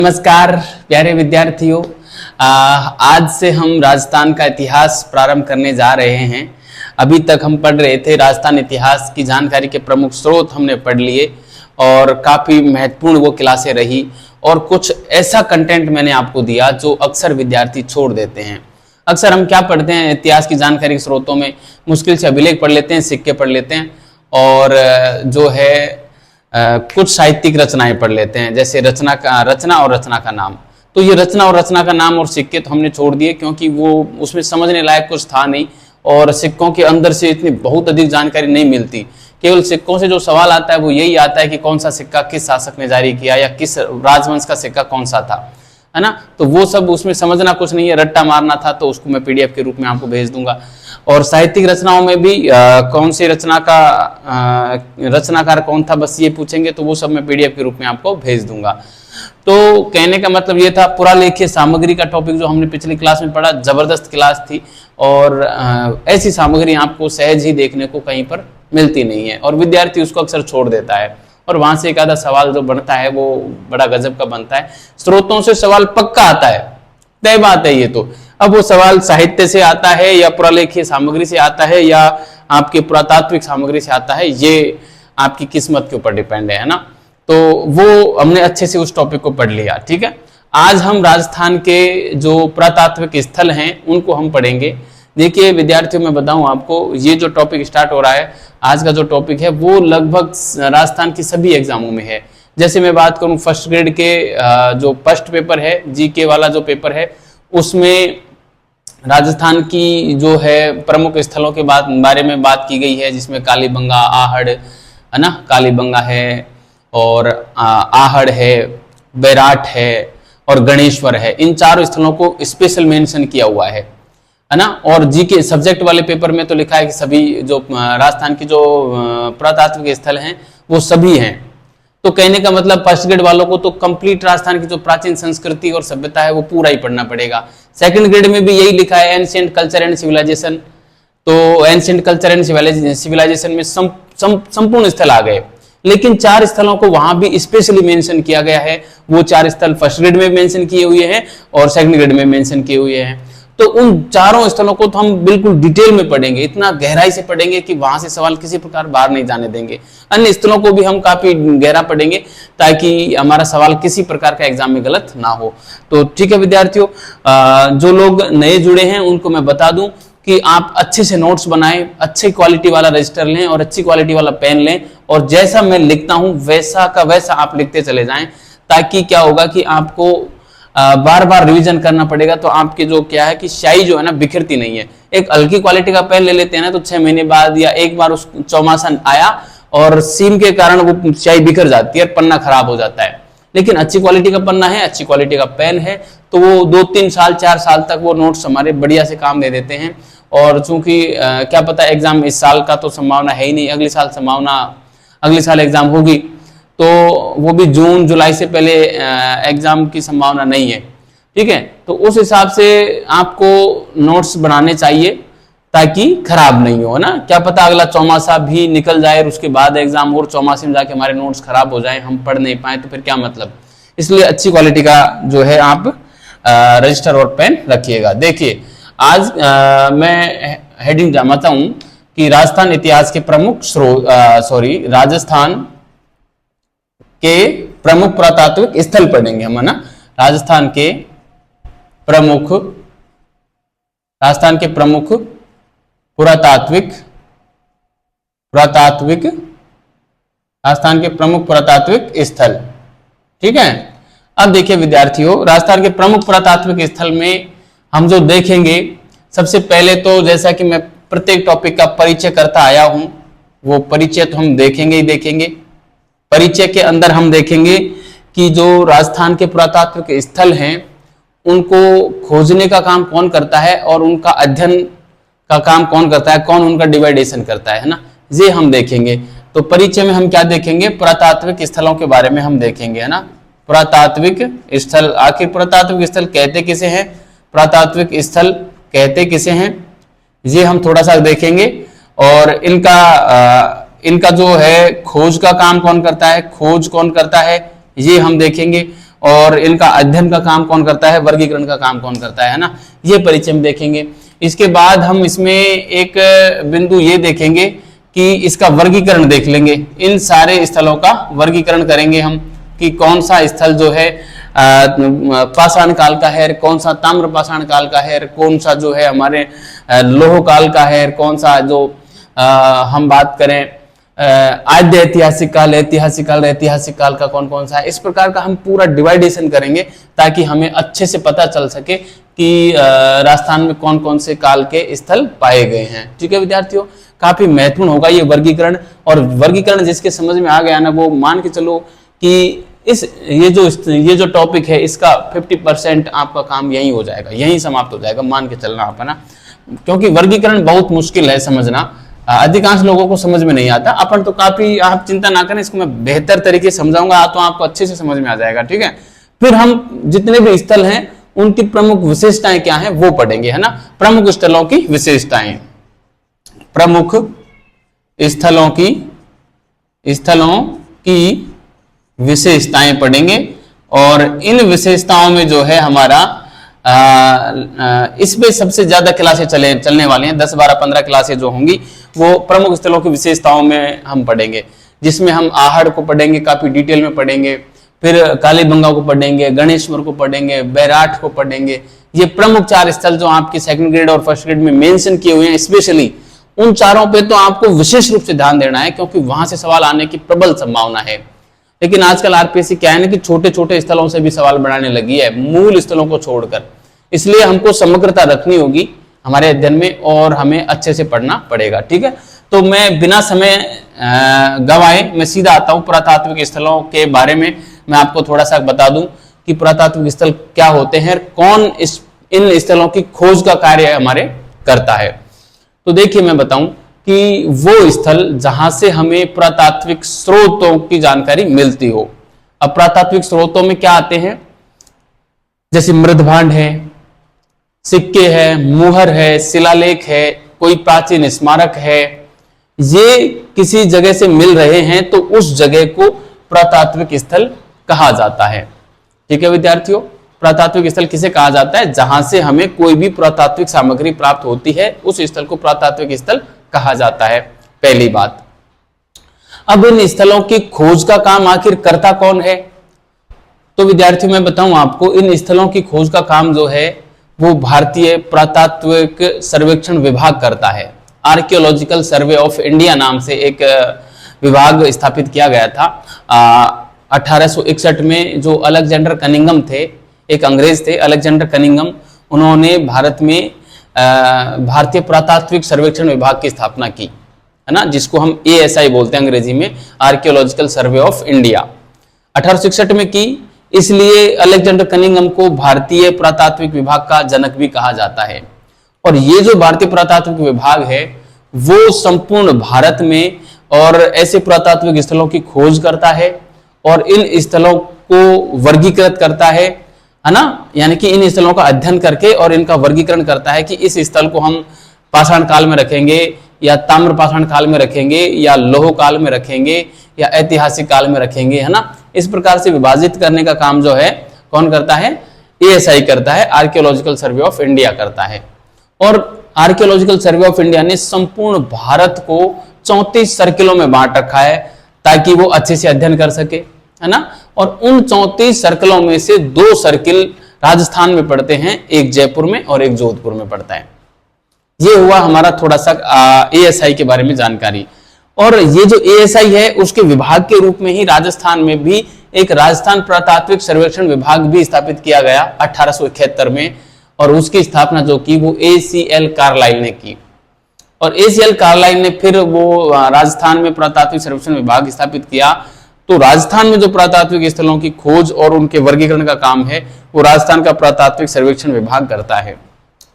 नमस्कार प्यारे विद्यार्थियों, आज से हम राजस्थान का इतिहास प्रारंभ करने जा रहे हैं। अभी तक हम पढ़ रहे थे राजस्थान इतिहास की जानकारी के प्रमुख स्रोत हमने पढ़ लिए और काफ़ी महत्वपूर्ण वो क्लासें रही। और कुछ ऐसा कंटेंट मैंने आपको दिया जो अक्सर विद्यार्थी छोड़ देते हैं। अक्सर हम क्या पढ़ते हैं इतिहास की जानकारी के स्रोतों में, मुश्किल से अभिलेख पढ़ लेते हैं, सिक्के पढ़ लेते हैं और जो है कुछ साहित्यिक रचनाएं पढ़ लेते हैं, जैसे रचना और रचना का नाम। तो ये रचना और रचना का नाम और सिक्के तो हमने छोड़ दिए क्योंकि वो उसमें समझने लायक कुछ था नहीं और सिक्कों के अंदर से इतनी बहुत अधिक जानकारी नहीं मिलती। केवल सिक्कों से जो सवाल आता है वो यही आता है कि कौन सा सिक्का किस शासक ने जारी किया या किस राजवंश का सिक्का कौन सा था, है ना। तो वो सब उसमें समझना कुछ नहीं है, रट्टा मारना था। तो उसको मैं पीडीएफ के रूप में आपको भेज दूंगा। और साहित्यिक रचनाओं में भी कौन सी रचनाकार कौन था, बस ये पूछेंगे तो वो सब मैं पीडीएफ के रूप में आपको भेज दूंगा। तो कहने का मतलब ये था, पुरालेखीय सामग्री का टॉपिक जो हमने पिछली क्लास में पढ़ा, जबरदस्त क्लास थी और ऐसी सामग्री आपको सहज ही देखने को कहीं पर मिलती नहीं है और विद्यार्थी उसको अक्सर छोड़ देता है और वहां से एक आधा सवाल जो बनता है वो बड़ा गजब का बनता है। स्रोतों से सवाल पक्का आता है, तय बात है ये। तो अब वो सवाल साहित्य से आता है या पुरालेखीय सामग्री से आता है या आपके पुरातात्विक सामग्री से आता है, ये आपकी किस्मत के ऊपर डिपेंड है ना। तो वो हमने अच्छे से उस टॉपिक को पढ़ लिया, ठीक है। आज हम राजस्थान के जो पुरातात्विक स्थल हैं उनको हम पढ़ेंगे। देखिए विद्यार्थियों, मैं बताऊं आपको, ये जो टॉपिक स्टार्ट हो रहा है, आज का जो टॉपिक है वो लगभग राजस्थान की सभी एग्जामों में है। जैसे मैं बात करूं फर्स्ट ग्रेड के जो फर्स्ट पेपर है, जीके वाला जो पेपर है, उसमें राजस्थान की जो है प्रमुख स्थलों के बारे में बात की गई है, जिसमें कालीबंगा, आहड़, है ना, कालीबंगा है और आहड़ है, बैराट है और गणेश्वर है। इन चारों स्थलों को स्पेशल मेंशन किया हुआ है ना। और जीके सब्जेक्ट वाले पेपर में तो लिखा है कि सभी जो राजस्थान की जो पुरातात्विक स्थल हैं वो सभी हैं। तो कहने का मतलब फर्स्ट ग्रेड वालों को तो कंप्लीट राजस्थान की जो प्राचीन संस्कृति और सभ्यता है वो पूरा ही पढ़ना पड़ेगा। सेकंड ग्रेड में भी यही लिखा है, एंशिएंट कल्चर एंड सिविलाइजेशन। तो एंशिएंट कल्चर एंड सिविलाइजेशन में संपूर्ण स्थल आ गए, लेकिन 4 स्थलों को वहां भी स्पेशली मेंशन किया गया है। वो 4 स्थल फर्स्ट ग्रेड में मेंशन किए हुए हैं और सेकंड ग्रेड में मेंशन किए हुए हैं। तो उन चारों स्थलों को तो हम बिल्कुल डिटेल में पढ़ेंगे, इतना गहराई से पढ़ेंगे कि वहां से सवाल किसी प्रकार बाहर नहीं जाने देंगे। अन्य स्थलों को भी हम काफी गहरा पढ़ेंगे ताकि हमारा सवाल किसी प्रकार का एग्जाम में गलत ना हो। तो ठीक है विद्यार्थियों, जो लोग नए जुड़े हैं उनको मैं बता दूं कि आप अच्छे से नोट्स बनाएं, अच्छी क्वालिटी वाला रजिस्टर लें और अच्छी क्वालिटी वाला पेन लें और जैसा मैं लिखता हूं वैसा का वैसा आप लिखते चले जाएं, ताकि क्या होगा कि आपको बार बार रिवीजन करना पड़ेगा। तो आपके जो क्या है कि स्याही जो है ना बिखरती नहीं है। एक हल्की क्वालिटी का पेन ले लेते हैं ना तो 6 महीने बाद या एक बार उस चौमासा आया और सीम के कारण वो स्याही बिखर जाती है, पन्ना खराब हो जाता है। लेकिन अच्छी क्वालिटी का पन्ना है, अच्छी क्वालिटी का पेन है तो वो 2-3 साल 4 साल तक वो नोट्स हमारे बढ़िया से काम दे देते हैं। और चूंकि क्या पता एग्जाम इस साल का तो संभावना है ही नहीं, अगले साल एग्जाम होगी, तो वो भी जून जुलाई से पहले एग्जाम की संभावना नहीं है, ठीक है। तो उस हिसाब से आपको नोट्स बनाने चाहिए ताकि खराब नहीं हो ना। क्या पता अगला चौमासा भी निकल जाए और उसके बाद एग्जाम और चौमासे में जाके हमारे नोट्स खराब हो जाए, हम पढ़ नहीं पाए तो फिर क्या मतलब। इसलिए अच्छी क्वालिटी का जो है आप रजिस्टर और पेन रखिएगा। देखिए आज मैं हेडिंग जानता हूं कि राजस्थान इतिहास के राजस्थान के प्रमुख पुरातात्विक स्थल पढ़ेंगे हम, है ना। राजस्थान के प्रमुख पुरातात्विक स्थल, ठीक है। अब देखिए विद्यार्थियों, राजस्थान के प्रमुख पुरातात्विक स्थल में हम जो देखेंगे, सबसे पहले तो जैसा कि मैं प्रत्येक टॉपिक का परिचय करता आया हूं, वो परिचय तो हम देखेंगे ही देखेंगे। परिचय के अंदर हम देखेंगे कि जो राजस्थान के पुरातात्विक स्थल हैं उनको खोजने का काम कौन करता है और उनका अध्ययन का काम कौन करता है, कौन उनका डिवाइडेशन करता है ना, ये हम देखेंगे। तो परिचय में हम क्या देखेंगे, पुरातात्विक स्थलों के बारे में हम देखेंगे, है ना। पुरातात्विक स्थल, आखिर पुरातात्विक स्थल कहते किसे हैं, पुरातात्विक स्थल कहते किसे हैं, ये हम थोड़ा सा देखेंगे। और इनका जो है खोज का काम कौन करता है, खोज कौन करता है, ये हम देखेंगे। और इनका अध्ययन का काम कौन करता है, वर्गीकरण का काम कौन करता है ना, ये परिचय में देखेंगे। इसके बाद हम इसमें एक बिंदु ये देखेंगे कि इसका वर्गीकरण देख लेंगे, इन सारे स्थलों का वर्गीकरण करेंगे हम कि कौन सा स्थल जो है पाषाण काल का है, कौन सा ताम्र पाषाण काल का है, कौन सा जो है हमारे लौह काल का है, कौन सा जो हम बात करें आद्य ऐतिहासिक काल, ऐतिहासिक काल, ऐतिहासिक काल का कौन कौन सा है। इस प्रकार का हम पूरा डिवाइडेशन करेंगे ताकि हमें अच्छे से पता चल सके कि राजस्थान में कौन कौन से काल के स्थल पाए गए हैं। ठीक है विद्यार्थियों, काफी महत्वपूर्ण होगा ये वर्गीकरण, और वर्गीकरण जिसके समझ में आ गया ना वो मान के चलो कि ये जो टॉपिक है इसका 50% आपका काम यही हो जाएगा, यही समाप्त हो जाएगा, मान के चलना आप, है ना। क्योंकि वर्गीकरण बहुत मुश्किल है समझना, अधिकांश लोगों को समझ में नहीं आता। अपन तो काफी, आप चिंता ना करें, इसको मैं बेहतर तरीके से समझाऊंगा तो आपको अच्छे से समझ में आ जाएगा। ठीक है, फिर हम जितने भी स्थल हैं उनकी प्रमुख विशेषताएं क्या हैं वो पढ़ेंगे, है ना। प्रमुख स्थलों की विशेषताएं, प्रमुख स्थलों की विशेषताएं पढ़ेंगे, और इन विशेषताओं में जो है हमारा इसमें सबसे ज्यादा क्लासें चलने वाली हैं, 10, 12, 15 क्लासें जो होंगी वो प्रमुख स्थलों की विशेषताओं में हम पढ़ेंगे, जिसमें हम आहड़ को पढ़ेंगे, काफी डिटेल में पढ़ेंगे, फिर कालीबंगा को पढ़ेंगे, गणेश्वर को पढ़ेंगे, बैराठ को पढ़ेंगे। ये प्रमुख 4 स्थल जो आपके सेकंड ग्रेड और फर्स्ट ग्रेड में मेंशन किए हुए हैं, स्पेशली उन चारों पे तो आपको विशेष रूप से ध्यान देना है, क्योंकि वहां से सवाल आने की प्रबल संभावना है। लेकिन आजकल आरपीएससी क्या है ना कि छोटे छोटे स्थलों से भी सवाल बनाने लगी है, मूल स्थलों को छोड़कर, इसलिए हमको समग्रता रखनी होगी हमारे अध्ययन में और हमें अच्छे से पढ़ना पड़ेगा। ठीक है, तो मैं बिना समय गवाए मैं सीधा आता हूं पुरातात्विक स्थलों के बारे में। मैं आपको थोड़ा सा बता दूं कि पुरातात्विक स्थल क्या होते हैं, कौन इन स्थलों की खोज का कार्य हमारे करता है। तो देखिए मैं बताऊं कि वो स्थल जहां से हमें पुरातात्विक स्रोतों की जानकारी मिलती हो। अब पुरातात्विक स्रोतों में क्या आते हैं, जैसे मृदभांड है, सिक्के है, मुहर है, शिलालेख है, कोई प्राचीन स्मारक है, ये किसी जगह से मिल रहे हैं तो उस जगह को पुरातात्विक स्थल कहा जाता है। ठीक है विद्यार्थियों, पुरातात्विक स्थल किसे कहा जाता है, जहां से हमें कोई भी पुरातात्विक सामग्री प्राप्त होती है उस स्थल को पुरातात्विक स्थल कहा जाता है, पहली बात। अब इन स्थलों की खोज का काम आखिर करता कौन है, तो विद्यार्थियों मैं बताऊं आपको, इन स्थलों की खोज का काम जो है वो भारतीय पुरातात्विक सर्वेक्षण विभाग करता है। आर्कियोलॉजिकल सर्वे ऑफ इंडिया नाम से एक विभाग स्थापित किया गया था 1861 में। जो अलेक्जेंडर कनिंघम थे, एक अंग्रेज थे अलेक्जेंडर कनिंघम, उन्होंने भारत में भारतीय पुरातात्विक सर्वेक्षण विभाग की स्थापना की, है ना, जिसको हम ASI बोलते हैं अंग्रेजी में, आर्कियोलॉजिकल सर्वे ऑफ इंडिया, 1861 में की। इसलिए अलेक्जेंडर कनिंघम को भारतीय पुरातात्विक विभाग का जनक भी कहा जाता है। और ये जो भारतीय पुरातात्विक विभाग है वो संपूर्ण भारत में और ऐसे पुरातात्विक स्थलों की खोज करता है और इन स्थलों को वर्गीकृत करता है ना, यानी कि इन स्थलों का अध्ययन करके और इनका वर्गीकरण करता है कि इस स्थल को हम पाषाण काल में रखेंगे या ताम्र पाषाण काल में रखेंगे या लौह काल में रखेंगे या ऐतिहासिक काल में रखेंगे, है ना। इस प्रकार से विभाजित करने का काम जो है कौन करता है, ASI करता है, आर्कियोलॉजिकल सर्वे ऑफ इंडिया करता है। और आर्कियोलॉजिकल सर्वे ऑफ इंडिया ने संपूर्ण भारत को 34 सर्किलों में बांट रखा है ताकि वो अच्छे से अध्ययन कर सके, है ना। और उन 34 सर्किलों में से 2 सर्किल राजस्थान में पड़ते हैं, एक जयपुर में और एक जोधपुर में पड़ता है। ये हुआ हमारा थोड़ा सा ASI के बारे में जानकारी। और ये जो ASI है उसके विभाग के रूप में ही राजस्थान में भी एक राजस्थान पुरातात्विक सर्वेक्षण विभाग भी स्थापित किया गया 1871 में, और उसकी स्थापना जो की वो ACL कार्लाइल ने की। और ACL कार्लाइल ने फिर वो राजस्थान में पुरातात्विक सर्वेक्षण विभाग स्थापित किया। तो राजस्थान में जो पुरातात्विक स्थलों की खोज और उनके वर्गीकरण का काम है वो राजस्थान का पुरातात्विक सर्वेक्षण विभाग करता है।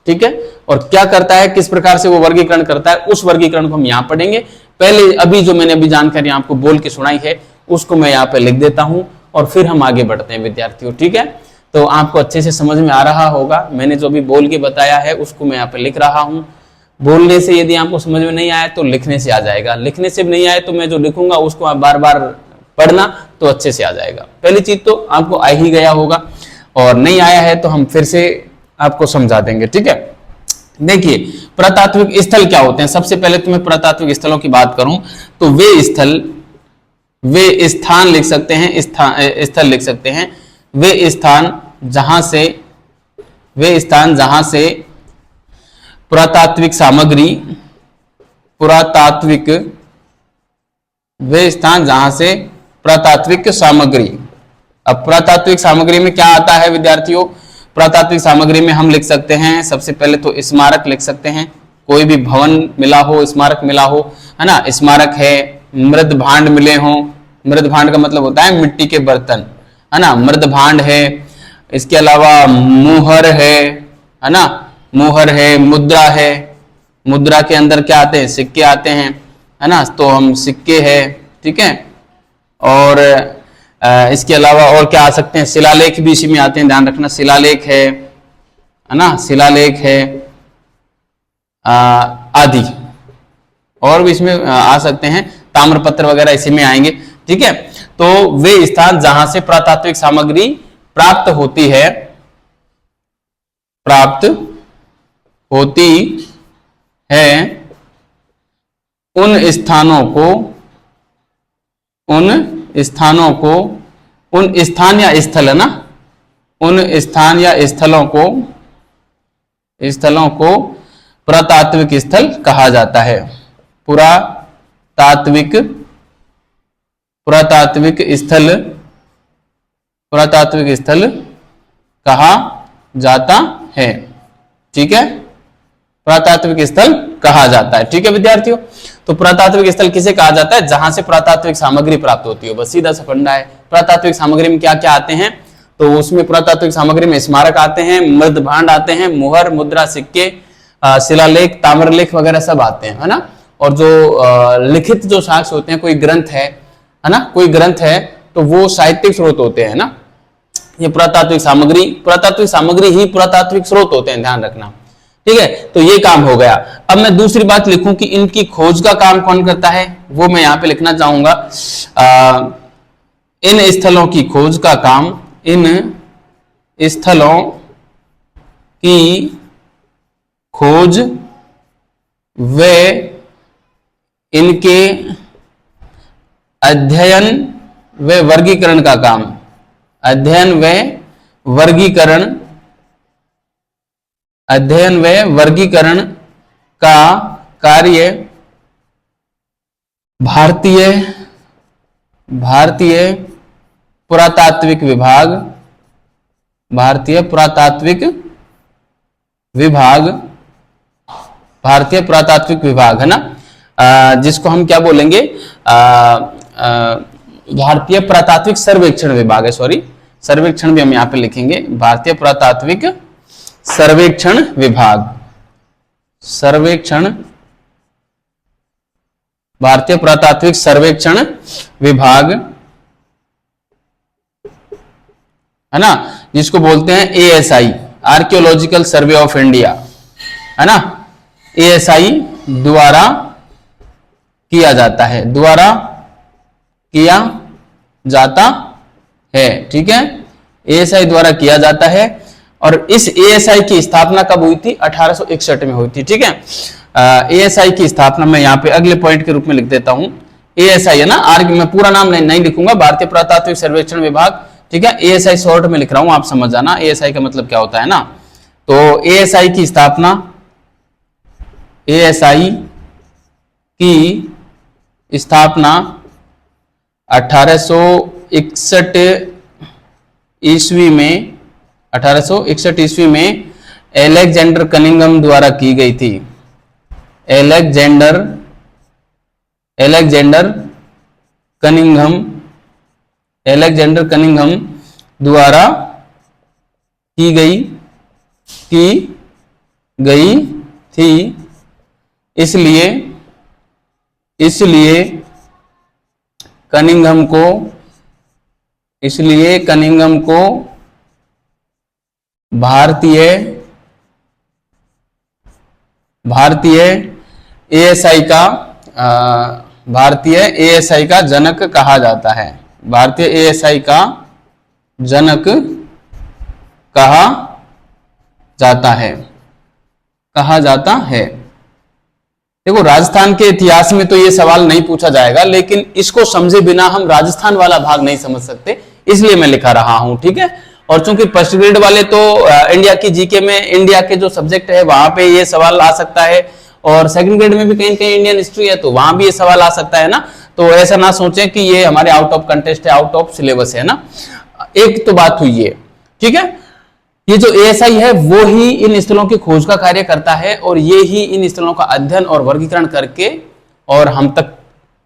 ठीक है, और क्या करता है, किस प्रकार से वो वर्गीकरण करता है, उस वर्गीकरण को हम यहाँ पढ़ेंगे। पहले अभी जो मैंने अभी जानकारी आपको बोल के सुनाई है उसको मैं यहाँ पे लिख देता हूं और फिर हम आगे बढ़ते हैं विद्यार्थियों। ठीक है, तो आपको अच्छे से समझ में आ रहा होगा। मैंने जो भी बोल के बताया है उसको मैं यहाँ पे लिख रहा हूं। बोलने से यदि आपको समझ में नहीं आया तो लिखने से आ जाएगा, लिखने से नहीं आए तो मैं जो लिखूंगा उसको आप बार बार पढ़ना तो अच्छे से आ जाएगा। पहली चीज तो आपको आ ही गया होगा, और नहीं आया है तो हम फिर से आपको समझा देंगे, ठीक है। देखिए पुरातात्विक स्थल क्या होते हैं। सबसे पहले तो मैं पुरातात्विक स्थलों की बात करूं तो वे स्थान लिख सकते हैं, स्थल लिख सकते हैं, वे स्थान जहां से पुरातात्विक सामग्री अब पुरातात्विक सामग्री में क्या आता है विद्यार्थियों। पुरातात्विक सामग्री में हम लिख सकते हैं सबसे पहले तो स्मारक लिख सकते हैं, कोई भी भवन मिला हो, स्मारक मिला हो, है ना, स्मारक है। मृद भांड मिले हों, मृद भांड का मतलब होता है मिट्टी के बर्तन, है ना, मृद भांड है। इसके अलावा मुहर है ना, मुहर है, मुद्रा है, मुद्रा के अंदर क्या आते हैं, सिक्के आते हैं, है ना, तो हम सिक्के है, ठीक है। और इसके अलावा और क्या आ सकते हैं, शिलालेख भी इसी में आते हैं, ध्यान रखना, शिलालेख है ना, शिलालेख है आदि, और भी इसमें आ सकते हैं, ताम्रपत्र वगैरह इसी में आएंगे, ठीक है। तो वे स्थान जहां से पुरातात्विक सामग्री प्राप्त होती है उन स्थान या स्थल है ना, उन स्थान या स्थलों को पुरातात्विक स्थल कहा जाता है। पुरातात्विक स्थल कहा जाता है, ठीक है, पुरातात्विक स्थल कहा जाता है, ठीक है विद्यार्थियों। तो पुरातात्विक स्थल किसे कहा जाता है, जहां से पुरातात्विक सामग्री प्राप्त होती हो, बस सीधा सा फंडा है। पुरातात्विक सामग्री में क्या क्या आते हैं, तो उसमें पुरातात्विक सामग्री में स्मारक आते हैं, मृद भांड आते हैं, मुहर, मुद्रा, सिक्के, शिलालेख, ताम्रलेख वगैरह सब आते हैं, है ना। और जो लिखित जो साक्ष्य होते हैं, कोई ग्रंथ है ना, कोई ग्रंथ है तो वो साहित्यिक स्रोत होते हैं ना। ये पुरातात्विक सामग्री ही पुरातात्विक स्रोत होते हैं, ध्यान रखना, ठीक है। तो ये काम हो गया। अब मैं दूसरी बात लिखूं कि इनकी खोज का काम कौन करता है, वो मैं यहां पे लिखना चाहूंगा। इन स्थलों की खोज का काम, इन स्थलों की खोज व इनके अध्ययन व वर्गीकरण का काम, अध्ययन व वर्गीकरण का कार्य भारतीय पुरातात्विक विभाग है ना, जिसको हम क्या बोलेंगे, भारतीय पुरातात्विक सर्वेक्षण विभाग है, सॉरी, सर्वेक्षण भी हम यहां पे लिखेंगे, भारतीय पुरातात्विक सर्वेक्षण विभाग, भारतीय पुरातात्विक सर्वेक्षण विभाग है ना, जिसको बोलते हैं ASI, archaeological survey of India, है ना, ASI द्वारा किया जाता है, ठीक है, ASI द्वारा किया जाता है। और इस ASI की स्थापना कब हुई थी, 1861 में हुई थी, ठीक है। ASI की स्थापना मैं यहाँ पे अगले पॉइंट के रूप में लिख देता हूं, ASI है ना, मैं पूरा नाम नहीं लिखूंगा, भारतीय पुरातात्विक सर्वेक्षण विभाग, ठीक है। ASI शॉर्ट में लिख रहा हूं, आप समझ जाना ASI का मतलब क्या होता है ना। तो ASI की स्थापना 1861 ईस्वी में अलेक्जेंडर कनिंघम द्वारा की गई थी। अलेक्जेंडर कनिंघम द्वारा की गई थी। इसलिए कनिंघम को भारतीय ASI का जनक कहा जाता है, भारतीय एएसआई का जनक कहा जाता है, कहा जाता है। देखो राजस्थान के इतिहास में तो ये सवाल नहीं पूछा जाएगा, लेकिन इसको समझे बिना हम राजस्थान वाला भाग नहीं समझ सकते, इसलिए मैं लिखा रहा हूं, ठीक है। और चूंकि फर्स्ट ग्रेड वाले तो इंडिया की जीके में इंडिया के जो सब्जेक्ट है वहां पे ये सवाल आ सकता है, और सेकंड ग्रेड में भी कहीं कहीं इंडियन हिस्ट्री है तो वहां भी ये सवाल आ सकता है ना। तो ऐसा ना सोचें कि ये हमारे आउट ऑफ कंटेस्ट है, आउट ऑफ सिलेबस है ना। एक तो बात हुई है, ठीक है। ये जो एएसआई है वो ही इन स्थलों की खोज का कार्य करता है, और ये ही इन स्थलों का अध्ययन और वर्गीकरण करके और हम तक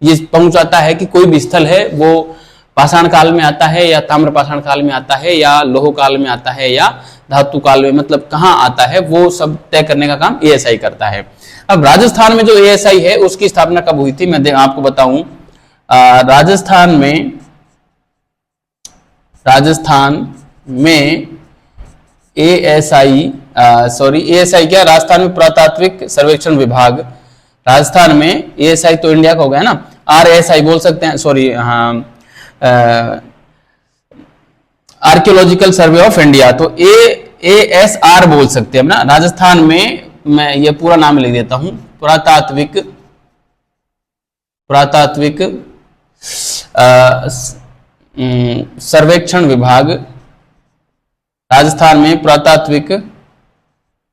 ये पहुंचाता है कि कोई भी स्थल है वो पाषाण काल में आता है या ताम्र पाषाण काल में आता है या लोह काल में आता है या धातु काल में, मतलब कहां आता है वो सब तय करने का काम एएसआई करता है। अब राजस्थान में जो एएसआई है उसकी स्थापना कब हुई थी मैं आपको बताऊं। राजस्थान में एएसआई क्या, राजस्थान में पुरातात्विक सर्वेक्षण विभाग, राजस्थान में एएसआई तो इंडिया का हो गया ना, आरएसआई बोल सकते हैं, सॉरी हाँ, आर्कियोलॉजिकल सर्वे ऑफ इंडिया, तो एएसआर बोल सकते हैं ना। राजस्थान में मैं ये पूरा नाम लिख देता हूं, पुरातात्विक सर्वेक्षण विभाग। राजस्थान में पुरातात्विक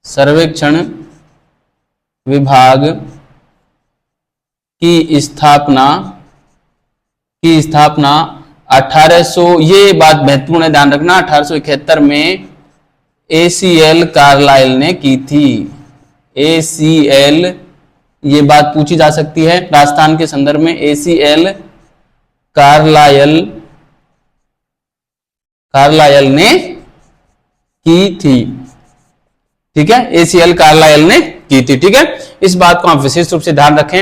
सर्वेक्षण विभाग की स्थापना 1800, ये बात महत्वपूर्ण है, ध्यान रखना, 1871 में एसीएल कार्लाइल ने की थी। एसीएल, ये बात पूछी जा सकती है राजस्थान के संदर्भ में, एसीएल कार्लाइल ने की थी, ठीक है। एसीएल कार्लाइल ने की थी, ठीक है। इस बात को आप विशेष रूप से ध्यान रखें।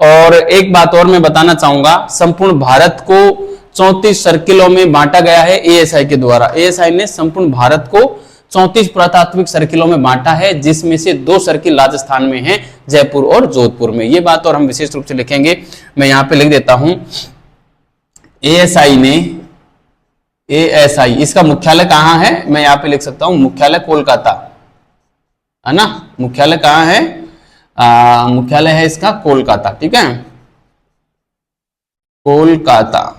और एक बात और मैं बताना चाहूंगा, संपूर्ण भारत को 34 सर्किलों में बांटा गया है एएसआई के द्वारा। एएसआई ने संपूर्ण भारत को 34 पुरातात्विक सर्किलों में बांटा है, जिसमें से 2 सर्किल राजस्थान में हैं, जयपुर और जोधपुर में। ये बात और हम विशेष रूप से लिखेंगे, मैं यहां पे लिख देता हूं। एएसआई इसका मुख्यालय कहां है, मैं यहां पे लिख सकता हूं, मुख्यालय कोलकाता है ना। मुख्यालय कहां है, मुख्यालय है इसका कोलकाता, ठीक है, कोलकाता।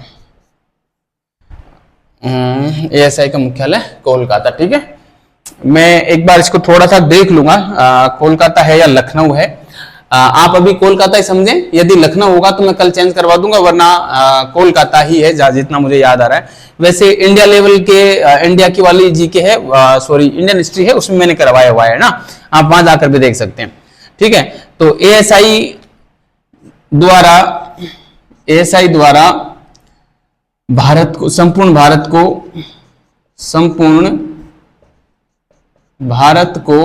एएसआई का मुख्यालय कोलकाता, ठीक है। मैं एक बार इसको थोड़ा सा देख लूंगा, कोलकाता है या लखनऊ है। आप अभी कोलकाता ही समझें, यदि लखनऊ होगा तो मैं कल चेंज करवा दूंगा, वरना कोलकाता ही है जितना मुझे याद आ रहा है। वैसे इंडिया लेवल के इंडिया की वाली जीके है, सॉरी इंडियन हिस्ट्री है, उसमें मैंने करवाया हुआ है ना, आप वहां जाकर भी देख सकते हैं, ठीक है। तो एएसआई द्वारा भारत को, संपूर्ण भारत को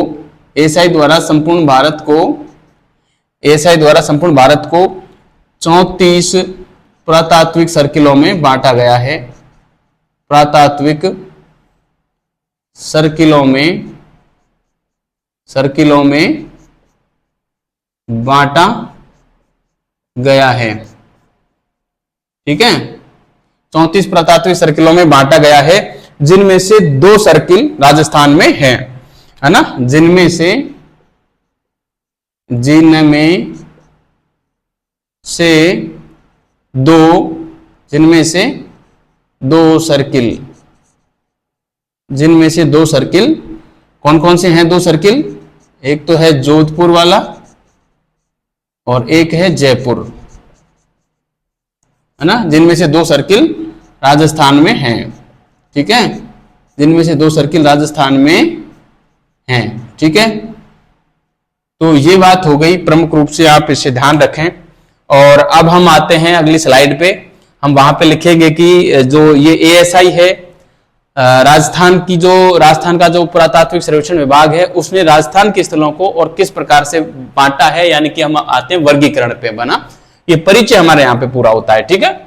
एएसआई द्वारा संपूर्ण भारत को 34 पुरातात्विक सर्किलों में बांटा गया है। पुरातात्विक सर्किलों में बांटा गया है, ठीक है। 34 पुरातात्विक सर्किलों में बांटा गया है, जिनमें से 2 सर्किल राजस्थान में है ना, जिनमें से 2 सर्किल कौन कौन से हैं? 2 सर्किल, एक तो है जोधपुर वाला और एक है जयपुर, है ना, जिनमें से 2 सर्किल राजस्थान में हैं, ठीक है, जिनमें से 2 सर्किल राजस्थान में हैं, ठीक है। तो ये बात हो गई, प्रमुख रूप से आप इसे ध्यान रखें। और अब हम आते हैं अगली स्लाइड पे, हम वहां पे लिखेंगे कि जो ये एएसआई है, राजस्थान का जो पुरातात्विक सर्वेक्षण विभाग है, उसने राजस्थान के स्थलों को और किस प्रकार से बांटा है, यानी कि हम आते हैं वर्गीकरण पे, बना ये परिचय हमारे यहाँ पे पूरा होता है, ठीक है।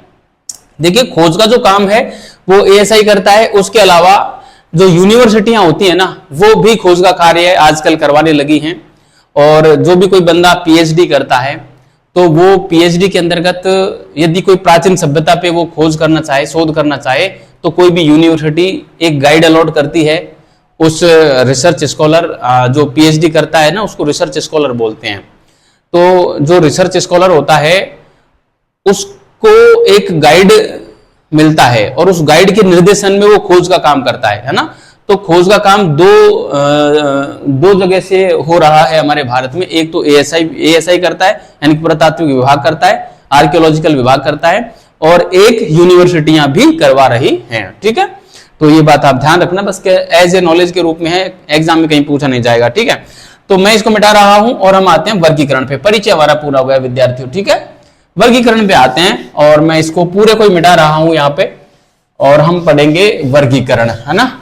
देखिए खोज का जो काम है वो एएसआई करता है, उसके अलावा जो यूनिवर्सिटियां होती है ना, वो भी खोज का कार्य आजकल करवाने लगी हैं। और जो भी कोई बंदा पीएचडी करता है तो वो पीएचडी के अंतर्गत यदि कोई प्राचीन सभ्यता पे वो खोज करना चाहे, शोध करना चाहे, तो कोई भी यूनिवर्सिटी एक गाइड अलॉट करती है। उस रिसर्च स्कॉलर जो पीएचडी करता है ना, उसको रिसर्च स्कॉलर बोलते हैं। तो जो रिसर्च स्कॉलर होता है उसको एक गाइड मिलता है और उस गाइड के निर्देशन में वो खोज का काम करता है ना। तो खोज का काम दो जगह से हो रहा है हमारे भारत में। एक तो एएसआई करता है, यानी पुरातात्विक विभाग करता है, आर्कियोलॉजिकल विभाग करता है, और एक यूनिवर्सिटियां भी करवा रही हैं। ठीक है, तो ये बात आप ध्यान रखना, बस एज ए नॉलेज के रूप में है, एग्जाम में कहीं पूछा नहीं जाएगा। ठीक है, तो मैं इसको मिटा रहा हूं और हम आते हैं वर्गीकरण पे। परिचय हमारा पूरा हो गया विद्यार्थियों। ठीक है, वर्गीकरण पे आते हैं और मैं इसको पूरे को मिटा रहा हूं यहां पे, और हम पढ़ेंगे वर्गीकरण, है ना।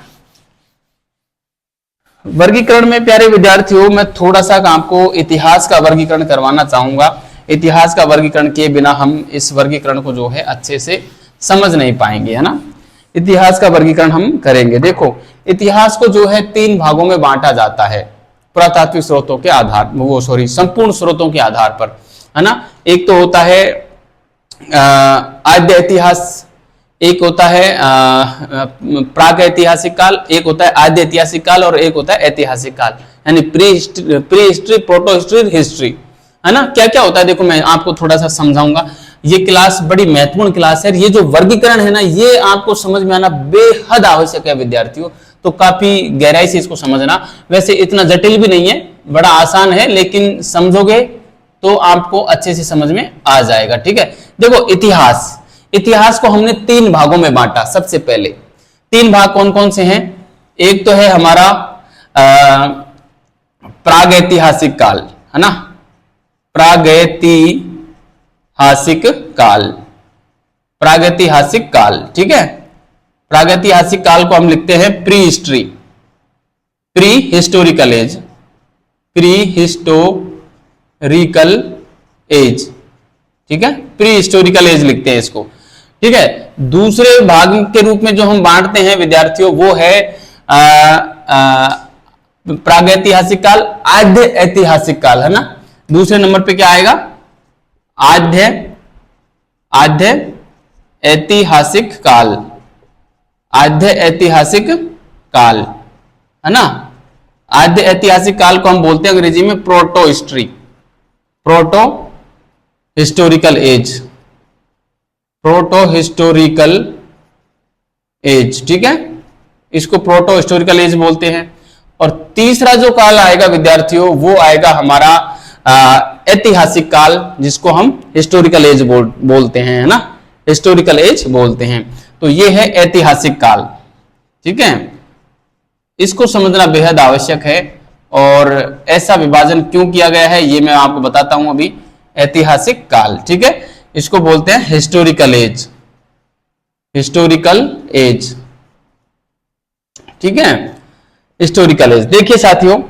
वर्गीकरण में प्यारे विद्यार्थियों मैं थोड़ा सा आपको इतिहास का वर्गीकरण करवाना चाहूंगा। इतिहास का वर्गीकरण किए बिना हम इस वर्गीकरण को जो है अच्छे से समझ नहीं पाएंगे, है ना। इतिहास का वर्गीकरण हम करेंगे। देखो, इतिहास को जो है 3 भागों में बांटा जाता है पुरातात्विक स्रोतों के आधार, संपूर्ण स्रोतों के आधार पर, है ना। एक तो होता है आद्य इतिहास, एक होता है प्राक ऐतिहासिक काल, एक होता है आद्य ऐतिहासिक काल, और एक होता है ऐतिहासिक काल, यानी pre history, proto history, history, है ना। क्या क्या होता है देखो, मैं आपको थोड़ा सा समझाऊंगा। ये क्लास बड़ी महत्वपूर्ण क्लास है। ये जो वर्गीकरण है ना, ये आपको समझ में आना बेहद आवश्यक है विद्यार्थियों। तो काफी गहराई से इसको समझना। वैसे इतना जटिल भी नहीं है, बड़ा आसान है, लेकिन समझोगे तो आपको अच्छे से समझ में आ जाएगा। ठीक है, देखो इतिहास को हमने 3 भागों में बांटा। सबसे पहले 3 भाग कौन कौन से हैं? एक तो है हमारा प्रागैतिहासिक काल, है ना, प्रागैतिहासिक काल। ठीक है, प्रागैतिहासिक काल को हम लिखते हैं प्री हिस्टोरिकल एज। ठीक है, प्री हिस्टोरिकल एज लिखते हैं इसको। ठीक है, दूसरे भाग के रूप में जो हम बांटते हैं विद्यार्थियों, वो है प्रागैतिहासिक काल, आद्य ऐतिहासिक काल, है ना। दूसरे नंबर पे क्या आएगा? आद्य ऐतिहासिक काल, है ना। आद्य ऐतिहासिक काल को हम बोलते हैं अंग्रेजी में प्रोटो हिस्टोरिकल एज। ठीक है, इसको प्रोटो हिस्टोरिकल एज बोलते हैं। और तीसरा जो काल आएगा विद्यार्थियों, वो आएगा हमारा ऐतिहासिक काल, जिसको हम हिस्टोरिकल एज बोलते हैं, है ना, हिस्टोरिकल एज बोलते हैं। तो ये है ऐतिहासिक काल। ठीक है, इसको समझना बेहद आवश्यक है। और ऐसा विभाजन क्यों किया गया है ये मैं आपको बताता हूं अभी। ऐतिहासिक काल, ठीक है, इसको बोलते हैं हिस्टोरिकल एज। ठीक है, हिस्टोरिकल एज। देखिए साथियों,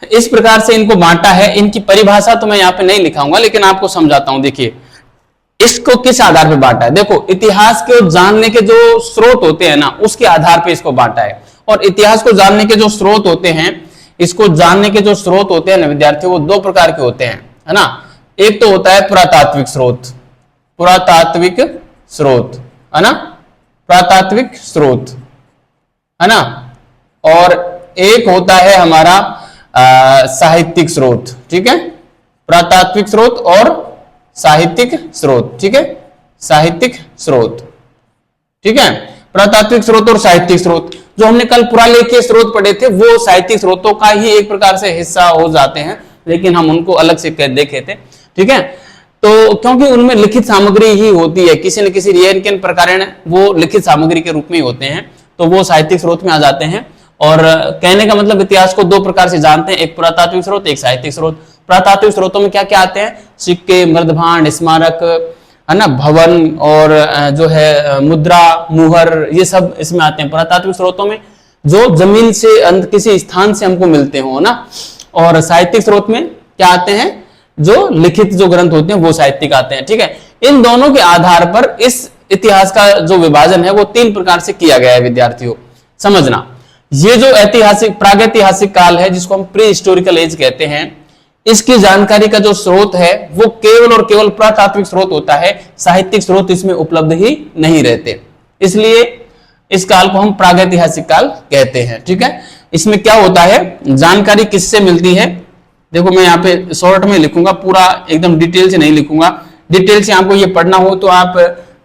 इस प्रकार से इनको बांटा है। इनकी परिभाषा तो मैं यहां पे नहीं लिखाऊंगा, लेकिन आपको समझाता हूं। देखिए, इसको किस आधार पे बांटा है? देखो, इतिहास को जानने के जो स्रोत होते हैं ना, उसके आधार पे इसको बांटा है। और इतिहास को जानने के जो स्रोत होते हैं, इसको जानने के जो स्रोत होते हैं ना विद्यार्थियों, वो 2 प्रकार के होते हैं, है ना। एक तो होता है पुरातात्विक स्रोत, है ना, पुरातात्विक स्रोत, है ना। और एक होता है हमारा साहित्यिक स्रोत। ठीक है, पुरातात्विक स्रोत और साहित्यिक स्रोत। ठीक है, साहित्यिक स्रोत। ठीक है, पुरातात्विक स्रोत और साहित्यिक स्रोत। जो हमने कल पुरालेखीय स्रोत पढ़े थे, वो साहित्यिक स्रोतों का ही एक प्रकार से हिस्सा हो जाते हैं, लेकिन हम उनको अलग से देखे थे। ठीक है, तो क्योंकि उनमें लिखित सामग्री ही होती है, किसी न किसी रियन प्रकार वो लिखित सामग्री के रूप में ही होते हैं, तो वो साहित्यिक स्रोत में आ जाते हैं। और कहने का मतलब इतिहास को 2 प्रकार से जानते हैं, एक पुरातात्विक स्रोत, एक साहित्यिक स्रोत। पुरातात्विक स्रोतों में क्या क्या आते हैं? सिक्के, मृदभांड, स्मारक, है ना, भवन, और जो है मुद्रा, मुहर, ये सब इसमें आते हैं पुरातात्विक स्रोतों में, जो जमीन से किसी स्थान से हमको मिलते हो ना। और साहित्यिक स्रोत में क्या आते हैं? जो लिखित जो ग्रंथ होते हैं वो साहित्यिक आते हैं। ठीक है, इन दोनों के आधार पर इस इतिहास का जो विभाजन है वो 3 प्रकार से किया गया है विद्यार्थियों, समझना। ये जो ऐतिहासिक प्रागैतिहासिक काल है, जिसको हम प्री हिस्टोरिकल एज कहते हैं, इसकी जानकारी का जो स्रोत है वो केवल और केवल पुरातात्विक स्रोत होता है, साहित्यिक स्रोत इसमें उपलब्ध ही नहीं रहते। इसलिए इस काल को हम प्रागैतिहासिक काल कहते हैं। ठीक है, इसमें क्या होता है, जानकारी किससे मिलती है, देखो मैं यहाँ पे शॉर्ट में लिखूंगा, पूरा एकदम डिटेल से नहीं लिखूंगा। डिटेल से आपको ये पढ़ना हो तो आप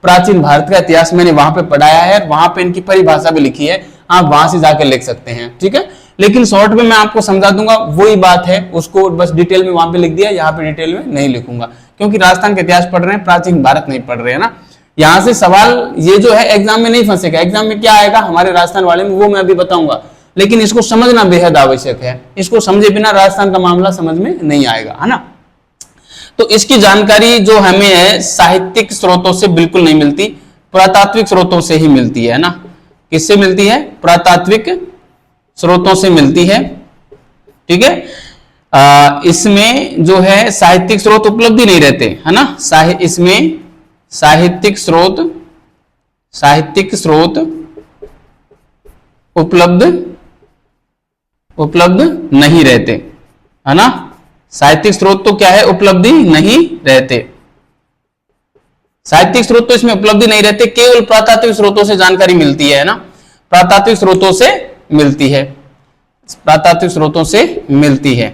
प्राचीन भारत का इतिहास मैंने वहां पे पढ़ाया है, वहां पे इनकी परिभाषा भी लिखी है, आप वहां से जाकर लिख सकते हैं। ठीक है, लेकिन शॉर्ट में मैं आपको समझा दूंगा, वही बात है, उसको बस डिटेल में वहां पे लिख दिया, यहाँ पे डिटेल में नहीं लिखूंगा, क्योंकि राजस्थान का इतिहास पढ़ रहे हैं, प्राचीन भारत नहीं पढ़ रहे हैं ना। यहाँ से सवाल ये जो है एग्जाम में नहीं फंसेगा। एग्जाम में क्या आएगा हमारे राजस्थान वाले में, वो मैं अभी बताऊंगा, लेकिन इसको समझना बेहद आवश्यक है। इसको समझे बिना राजस्थान का मामला समझ में नहीं आएगा, है ना। तो इसकी जानकारी जो हमें है साहित्यिक स्रोतों से बिल्कुल नहीं मिलती, पुरातात्विक स्रोतों से ही मिलती है ना। किससे मिलती है, पुरातात्विक स्रोतों से मिलती है। ठीक है, इसमें जो है साहित्यिक स्रोत उपलब्ध ही नहीं रहते, है ना। इसमें साहित्यिक स्रोत उपलब्ध नहीं रहते, है ना। साहित्यिक स्रोत तो क्या है, उपलब्धि नहीं रहते। साहित्यिक स्रोत तो इसमें उपलब्धि नहीं रहते, केवल पुरातात्विक स्रोतों से जानकारी मिलती है ना। पुरातात्विक स्रोतों से मिलती है, पुरातात्विक स्रोतों से मिलती है,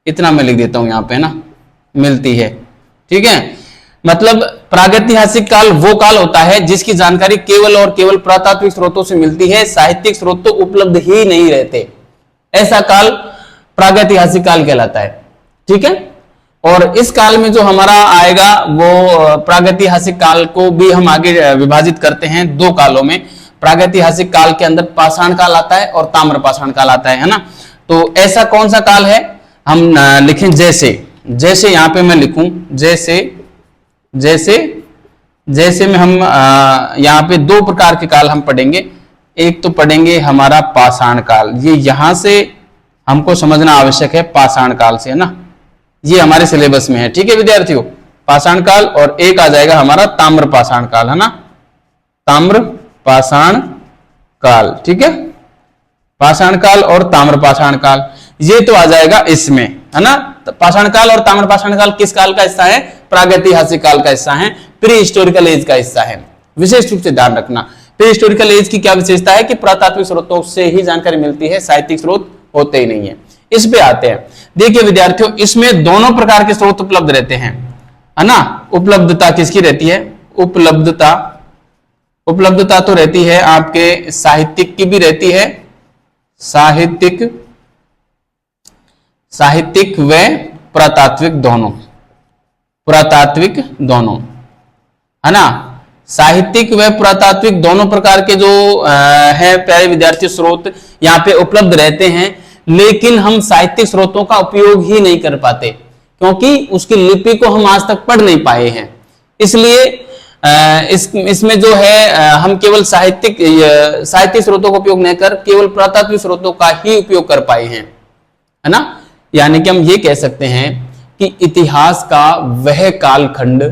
इतना मैं लिख देता हूं यहां पे ना, मिलती है। ठीक है, मतलब प्रागैतिहासिक काल वो काल होता है जिसकी जानकारी केवल और केवल पुरातात्विक स्रोतों से मिलती है, साहित्यिक स्रोत तो उपलब्ध ही नहीं रहते। ऐसा काल प्रागैतिहासिक काल कहलाता है। ठीक है, और इस काल में जो हमारा आएगा वो प्रागैतिहासिक काल को भी हम आगे विभाजित करते हैं दो कालों में। प्रागैतिहासिक काल के अंदर पाषाण काल आता है और ताम्र पाषाण काल आता है ना। तो ऐसा कौन सा काल है, हम लिखें जैसे यहां पे मैं लिखूं जैसे में हम यहाँ पे दो प्रकार के काल हम पढ़ेंगे। एक तो पढ़ेंगे हमारा पाषाण काल, ये यहां से हमको समझना आवश्यक है, पाषाण काल से, है ना, ये हमारे सिलेबस में है। ठीक है विद्यार्थियों, पाषाण काल, और एक आ जाएगा हमारा ताम्र पाषाण काल, है ना, ताम्र पाषाण काल। ठीक है, पाषाण काल और ताम्र पाषाण काल ये तो आ जाएगा इसमें, है ना। पाषाण काल और ताम्र पाषाण काल किस काल का हिस्सा है, प्रागैतिहासिक काल का हिस्सा है, प्री हिस्टोरिकल एज का हिस्सा है। विशेष रूप से ध्यान रखना, प्री हिस्टोरिकल एज की क्या विशेषता है कि पुरातात्विक स्रोतों से ही जानकारी मिलती है, साहित्यिक स्रोत होते ही नहीं है। इस पे आते हैं, देखिए विद्यार्थियों, इसमें दोनों प्रकार के स्रोत उपलब्ध रहते हैं, है ना। उपलब्धता किसकी रहती है, उपलब्धता तो रहती है आपके साहित्यिक की भी रहती है, साहित्यिक व पुरातात्विक दोनों, है ना। साहित्यिक व पुरातात्विक दोनों प्रकार के जो है प्यारे विद्यार्थी स्रोत यहाँ पे उपलब्ध रहते हैं, लेकिन हम साहित्यिक स्रोतों का उपयोग ही नहीं कर पाते, क्योंकि उसकी लिपि को हम आज तक पढ़ नहीं पाए हैं। इसलिए इसमें जो है हम केवल साहित्यिक स्रोतों का उपयोग नहीं कर, केवल पुरातात्विक स्रोतों का ही उपयोग कर पाए हैं, है ना। यानी कि हम ये कह सकते हैं कि इतिहास का वह कालखंड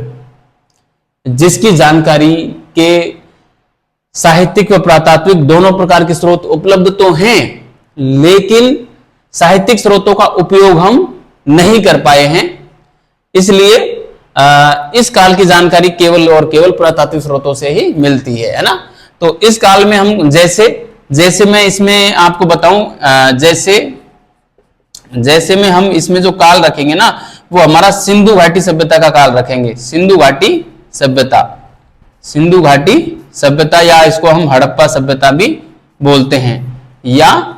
जिसकी जानकारी के साहित्यिक व पुरातात्विक दोनों प्रकार के स्रोत उपलब्ध तो हैं, लेकिन साहित्यिक स्रोतों का उपयोग हम नहीं कर पाए हैं। इसलिए इस काल की जानकारी केवल और केवल पुरातात्विक स्रोतों से ही मिलती है ना। तो इस काल में हम जैसे मैं इसमें आपको बताऊं, जैसे में हम इसमें जो काल रखेंगे ना, वो हमारा सिंधु घाटी सभ्यता का काल रखेंगे। सिंधु घाटी सभ्यता, या इसको हम हड़प्पा सभ्यता भी बोलते हैं, या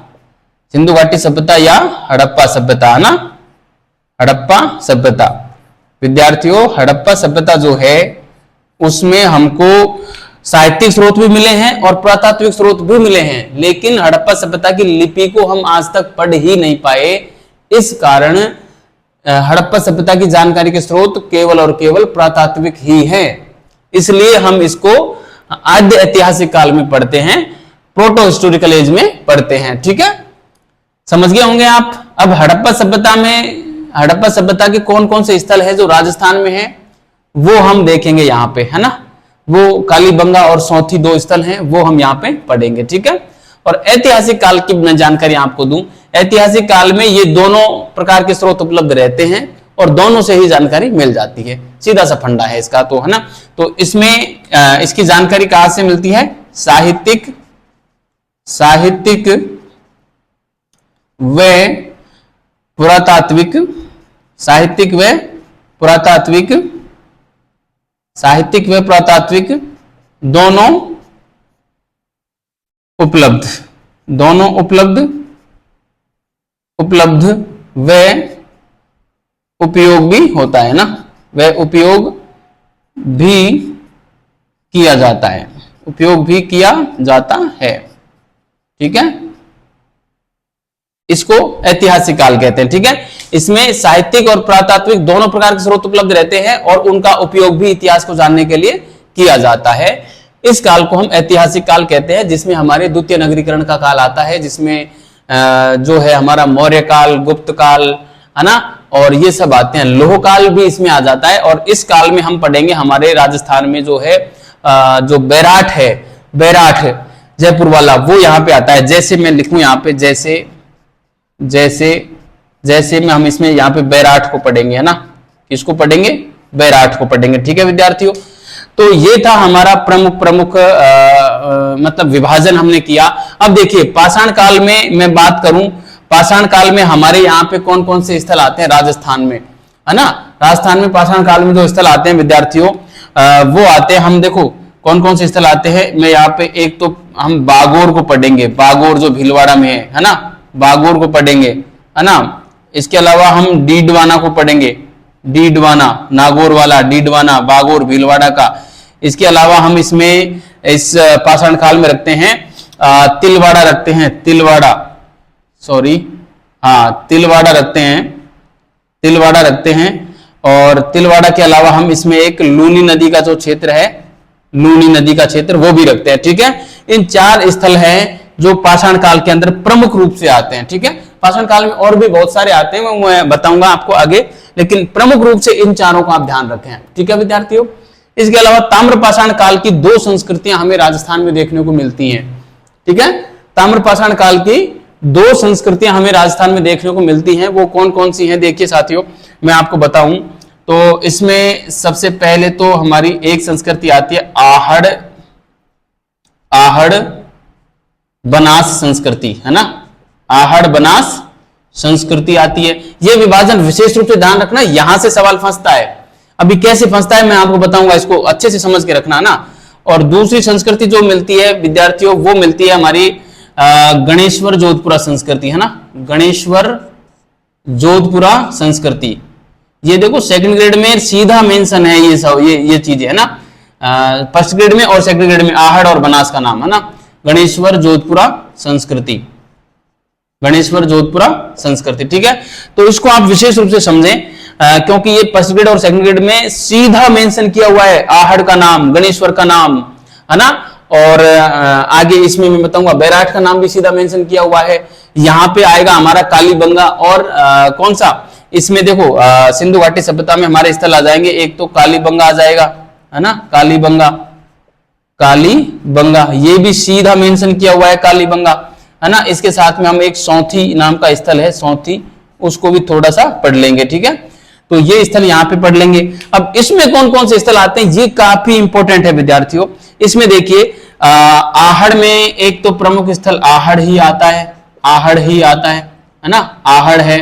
सिंधु घाटी सभ्यता या हड़प्पा सभ्यता, है ना। हड़प्पा सभ्यता विद्यार्थियों, हड़प्पा सभ्यता जो है उसमें हमको साहित्यिक स्रोत भी मिले हैं और पुरातात्विक स्रोत भी मिले हैं, लेकिन हड़प्पा सभ्यता की लिपि को हम आज तक पढ़ ही नहीं पाए। इस कारण हड़प्पा सभ्यता की जानकारी के स्रोत केवल और केवल पुरातात्विक ही हैं। इसलिए हम इसको आद्य ऐतिहासिक काल में पढ़ते हैं, प्रोटो हिस्टोरिकल एज में पढ़ते हैं। ठीक है, समझ गए होंगे आप। अब हड़प्पा सभ्यता के कौन कौन से स्थल है जो राजस्थान में है, वो हम देखेंगे यहाँ पे, है ना। वो कालीबंगा और सौथी दो स्थल हैं, वो हम यहाँ पे पढ़ेंगे। ठीक है, और ऐतिहासिक काल की मैं जानकारी आपको दूं, ऐतिहासिक काल में ये दोनों प्रकार के स्रोत उपलब्ध रहते हैं और दोनों से ही जानकारी मिल जाती है, सीधा सा फंडा है इसका, तो है ना। तो इसमें इसकी जानकारी कहां से मिलती है? साहित्यिक व पुरातात्विक, साहित्यिक व पुरातात्विक, साहित्यिक व पुरातात्विक दोनों उपलब्ध, दोनों उपलब्ध व उपयोग भी होता है ना, वह उपयोग भी किया जाता है, उपयोग भी किया जाता है, ठीक है। इसको ऐतिहासिक काल कहते हैं, ठीक है। इसमें साहित्यिक और पुरातात्विक दोनों प्रकार के स्रोत उपलब्ध रहते हैं और उनका उपयोग भी इतिहास को जानने के लिए किया जाता है। इस काल को हम ऐतिहासिक काल कहते हैं, जिसमें हमारे द्वितीय नगरीकरण का काल आता है, जिसमें जो है हमारा मौर्य काल, गुप्त काल, है ना, और ये सब आते हैं। लोह काल भी इसमें आ जाता है। और इस काल में हम पढ़ेंगे हमारे राजस्थान में जो है जो बैराठ है, बैराठ जयपुर वाला, वो यहाँ पे आता है। जैसे मैं लिखूं यहाँ पे, जैसे में हम इसमें यहाँ पे बैराठ को पढ़ेंगे, है ना, किसको पढ़ेंगे? बैराठ को पढ़ेंगे, ठीक है विद्यार्थियों। तो ये था हमारा प्रमुख मतलब विभाजन हमने किया। अब देखिए पाषाण काल में मैं बात करूं, पाषाण काल में हमारे यहाँ पे कौन कौन से स्थल आते हैं राजस्थान में, है ना। राजस्थान में पाषाण काल में जो स्थल आते हैं विद्यार्थियों, वो आते हैं, हम देखो कौन कौन से स्थल आते हैं। मैं यहाँ पे एक तो हम बागोर को पढ़ेंगे, बागोर जो भीलवाड़ा में है ना, बागोर को पढ़ेंगे, है ना। इसके अलावा हम डीडवाना को पढ़ेंगे, डीडवाना नागौर वाला, डीडवाना बागोर भीलवाड़ा का। इसके अलावा हम इसमें इस पाषाण काल में रखते हैं तिलवाड़ा, रखते हैं तिलवाड़ा, सॉरी हाँ तिलवाड़ा रखते हैं, तिलवाड़ा रखते हैं। और तिलवाड़ा के अलावा हम इसमें एक लूनी नदी का जो क्षेत्र है, लूनी नदी का क्षेत्र, वो भी रखते हैं, ठीक है। इन 4 स्थल हैं जो पाषाण काल के अंदर प्रमुख रूप से आते हैं, ठीक है। पाषाण काल में और भी बहुत सारे आते हैं, मैं बताऊंगा आपको आगे, लेकिन प्रमुख रूप से इन 4 को आप ध्यान रखें, ठीक है विद्यार्थियों। इसके अलावा ताम्र पाषाण काल की 2 संस्कृतियां हमें राजस्थान में देखने को मिलती हैं, ठीक है। ताम्र पाषाण काल की 2 संस्कृतियां हमें राजस्थान में देखने को मिलती हैं। वो कौन कौन सी हैं देखिए साथियों, मैं आपको बताऊं तो इसमें सबसे पहले तो हमारी एक संस्कृति आती है आहड़ बनास संस्कृति, है ना, आहड़ बनास संस्कृति आती है। यह विभाजन विशेष रूप से ध्यान रखना, यहां से सवाल फंसता है। अभी कैसे फंसता है मैं आपको बताऊंगा, इसको अच्छे से समझ के रखना ना। और दूसरी संस्कृति जो मिलती है विद्यार्थियों, वो मिलती है हमारी गणेश्वर जोधपुरा संस्कृति, है ना, गणेश्वर जोधपुरा संस्कृति। ये देखो सेकंड ग्रेड में सीधा मेंशन है ये सब, ये चीजें, है ना। फर्स्ट ग्रेड में और सेकंड ग्रेड में आहड़ और बनास का नाम, है ना, गणेश्वर जोधपुरा संस्कृति, गणेश्वर जोधपुरा संस्कृति, ठीक है। तो इसको आप विशेष रूप से समझें, क्योंकि ये फर्स्ट ग्रेड और सेकंड ग्रेड में सीधा मेंशन किया हुआ है, आहड़ का नाम, गणेश्वर का नाम, है ना। और आगे इसमें मैं बताऊंगा बैराठ का नाम भी सीधा मेंशन किया हुआ है। यहाँ पे आएगा हमारा कालीबंगा और कौन सा, इसमें देखो सिंधु घाटी सभ्यता में हमारे स्थल आ जाएंगे, एक तो कालीबंगा आ जाएगा, है ना, कालीबंगा, कालीबंगा ये भी सीधा मेंशन किया हुआ है, कालीबंगा, है ना। इसके साथ में हम एक सौंथी नाम का स्थल है, सौंथी, उसको भी थोड़ा सा पढ़ लेंगे, ठीक है। तो ये स्थल यहाँ पे पढ़ लेंगे। अब इसमें कौन कौन से स्थल आते हैं ये काफी इंपॉर्टेंट है विद्यार्थियों। इसमें देखिए आहड़ में एक तो प्रमुख स्थल आहड़ ही आता है, आहड़ ही आता है ना, आहड़ है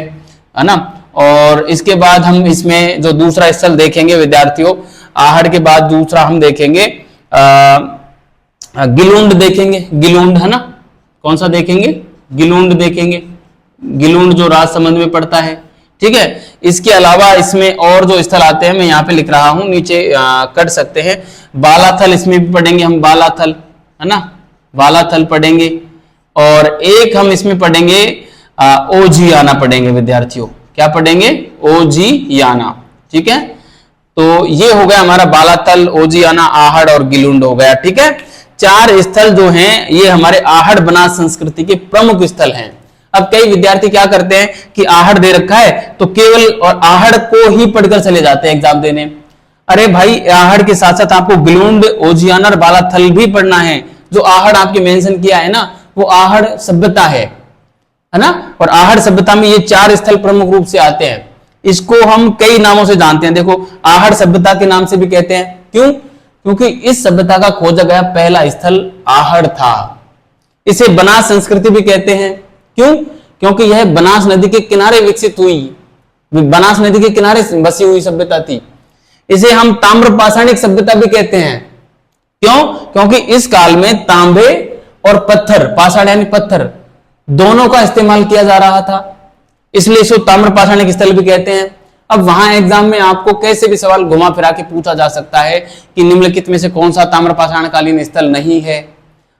ना। और इसके बाद हम इसमें जो दूसरा स्थल देखेंगे विद्यार्थियों, आहड़ के बाद दूसरा हम देखेंगे गिलुंड देखेंगे, गिलुंड, है ना, कौन सा देखेंगे, गिलुंड देखेंगे, गिलुंड जो राजसमंद में पड़ता है, ठीक है। इसके अलावा इसमें और जो स्थल आते हैं मैं यहाँ पे लिख रहा हूं, नीचे कर सकते हैं। बालाथल इसमें भी पढ़ेंगे हम, बालाथल, है ना, बालाथल पढ़ेंगे। और एक हम इसमें पढ़ेंगे ओजियाना पढ़ेंगे विद्यार्थियों, क्या पढ़ेंगे, ओजियाना, ठीक है। तो ये हो गया हमारा बालाथल, ओजियाना, आहड़ और गिलुंड हो गया, ठीक है। 4 स्थल जो हैं ये हमारे आहड़ बनास संस्कृति के प्रमुख स्थल हैं। अब कई विद्यार्थी क्या करते हैं कि आहड़ दे रखा है तो केवल और आहड़ को ही पढ़कर चले जाते हैं एग्जाम देने। अरे भाई आहड़ के साथ साथ आपको गिलुंड, ओजियाना और बालाथल भी पढ़ना है। जो आहड़ आपके मेंशन किया है ना, वो आहड़ सभ्यता है है ना। और आहड़ सभ्यता में ये 4 स्थल प्रमुख रूप से आते हैं। इसको हम कई नामों से जानते हैं। देखो, आहड़ सभ्यता के नाम से भी कहते हैं। क्यों? क्योंकि इस सभ्यता का खोजा गया पहला स्थल आहड़ था। इसे बनास संस्कृति भी कहते हैं। क्यों? क्योंकि यह बनास नदी के किनारे विकसित हुई, बनास नदी के किनारे बसी हुई सभ्यता थी। इसे हम ताम्र पाषाणिक सभ्यता भी कहते हैं। क्यों? क्योंकि इस काल में तांबे और पत्थर, पाषाण यानी पत्थर, दोनों का इस्तेमाल किया जा रहा था, इसलिए इसको ताम्र पाषाणिक स्थल भी कहते हैं। अब वहां एग्जाम में आपको कैसे भी सवाल घुमा फिरा के पूछा जा सकता है कि निम्नलिखित में से कौन सा ताम्र पाषाणकालीन स्थल नहीं है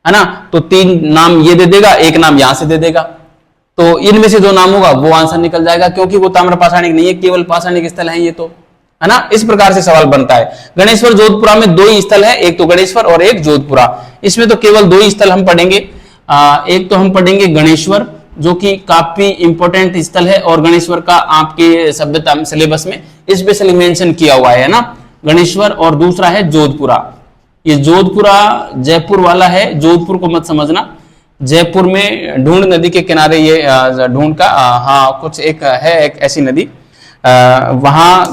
ना। तो 3 नाम ये दे देगा, एक नाम यहां से दे देगा, तो इनमें से जो नाम होगा वो आंसर निकल जाएगा, क्योंकि वो ताम्र पाषाणिक नहीं है, केवल पाषाणिक स्थल है ये, तो है ना। इस प्रकार से सवाल बनता है। गणेश्वर जोधपुरा में 2 ही स्थल है, एक तो गणेश्वर और एक जोधपुरा। इसमें तो केवल 2 ही स्थल हम पढ़ेंगे। एक तो हम पढ़ेंगे गणेश्वर, जो कि काफी इंपॉर्टेंट स्थल है, और गणेश्वर का आपके सभ्यता सिलेबस में स्पेशली मेंशन किया हुआ है ना, गणेश्वर। और दूसरा है जोधपुरा। ये जोधपुरा जयपुर वाला है, जोधपुर को मत समझना। जयपुर में ढूंढ नदी के किनारे ये ढूंढ का हाँ कुछ एक है, एक ऐसी नदी, वहां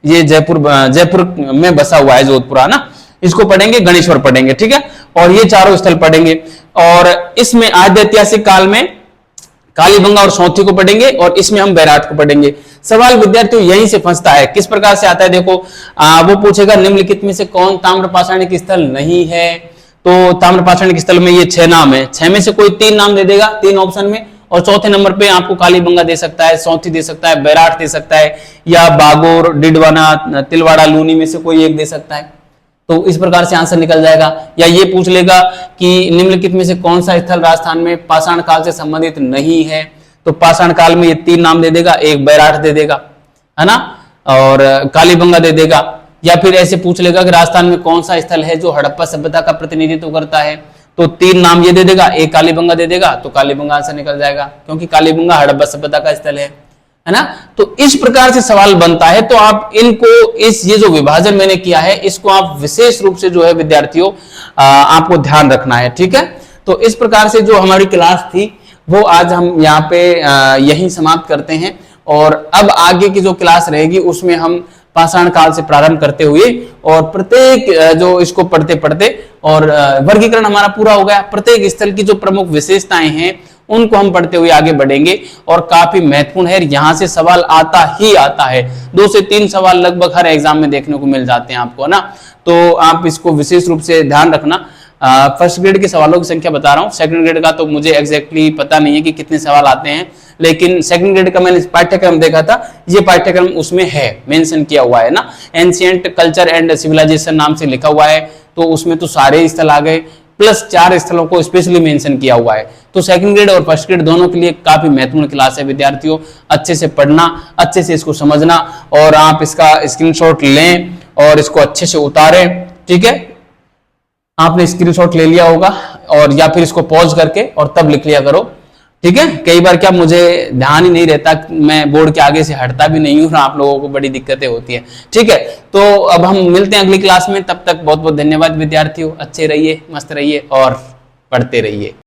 ये जयपुर में बसा हुआ है जोधपुरा ना। इसको पढ़ेंगे, गणेश्वर पढ़ेंगे, ठीक है। और ये चारों स्थल पढ़ेंगे। और इसमें आद्य ऐतिहासिक काल में कालीबंगा और सौंथी को पढ़ेंगे, और इसमें हम बैराट को पढ़ेंगे। सवाल विद्यार्थियों यहीं से फंसता है। किस प्रकार से आता है? देखो, वो पूछेगा निम्नलिखित में से कौन ताम्र पाषाणिक स्थल नहीं है। तो ताम्र पाषाणिक स्थल में ये 6 नाम है, 6 में से कोई 3 नाम दे देगा 3 ऑप्शन में, और चौथे नंबर पे आपको कालीबंगा दे सकता है, सौंथी दे सकता है, बैराट दे सकता है, या बागोर, डिडवाना, तिलवाड़ा, लूनी में से कोई एक दे सकता है। तो इस प्रकार से आंसर निकल जाएगा। या ये पूछ लेगा कि निम्नलिखित में से कौन सा स्थल राजस्थान में पाषाण काल से संबंधित नहीं है, तो पाषाण काल में ये 3 नाम दे देगा, एक बैराट दे देगा, है ना, और कालीबंगा दे देगा। या फिर ऐसे पूछ लेगा कि राजस्थान में कौन सा स्थल है जो हड़प्पा सभ्यता का प्रतिनिधित्व करता है, तो 3 नाम ये दे देगा, एक कालीबंगा दे देगा, तो कालीबंगा आंसर निकल जाएगा, क्योंकि कालीबंगा हड़प्पा सभ्यता का स्थल है ना। तो इस प्रकार से सवाल बनता है। तो आप इनको, ये जो विभाजन मैंने किया है, इसको आप विशेष रूप से जो है विद्यार्थियों आपको ध्यान रखना है, ठीक है। तो इस प्रकार से जो हमारी क्लास थी वो आज हम यहाँ पे यहीं समाप्त करते हैं, और अब आगे की जो क्लास रहेगी उसमें हम पाषाण काल से प्रारंभ करते हुए और प्रत्येक जो इसको पढ़ते पढ़ते और वर्गीकरण हमारा पूरा हो गया। प्रत्येक स्थल की जो प्रमुख विशेषताएं हैं उनको हम पढ़ते हुए आगे बढ़ेंगे, और काफी महत्वपूर्ण है, यहां से सवाल आता ही आता है। 2 से 3 सवाल लगभग हर एग्जाम में देखने को मिल जाते हैं आपको ना। तो आप इसको विशेष रूप से ध्यान रखना। फर्स्ट ग्रेड के सवालों की संख्या बता रहा हूँ, सेकंड ग्रेड का तो मुझे एग्जैक्टली पता नहीं है कि कितने सवाल आते हैं, लेकिन सेकंड ग्रेड का मैंने पाठ्यक्रम देखा था, ये पाठ्यक्रम उसमें है, मेंशन किया हुआ है ना। एंशिएंट कल्चर एंड सिविलाइजेशन नाम से लिखा हुआ है, तो उसमें तो सारे स्थल आ गए, प्लस 4 स्थलों को स्पेशली मेंशन किया हुआ है। तो सेकंड ग्रेड और फर्स्ट ग्रेड दोनों के लिए काफी महत्वपूर्ण क्लास है विद्यार्थियों। अच्छे से पढ़ना, अच्छे से इसको समझना, और आप इसका स्क्रीनशॉट लें और इसको अच्छे से उतारें, ठीक है। आपने स्क्रीनशॉट ले लिया होगा, और या फिर इसको पॉज करके और तब लिख लिया करो, ठीक है। कई बार क्या मुझे ध्यान ही नहीं रहता, मैं बोर्ड के आगे से हटता भी नहीं हूं, आप लोगों को बड़ी दिक्कतें होती हैं, ठीक है। तो अब हम मिलते हैं अगली क्लास में, तब तक बहुत बहुत धन्यवाद विद्यार्थियों। अच्छे रहिए, मस्त रहिए और पढ़ते रहिए।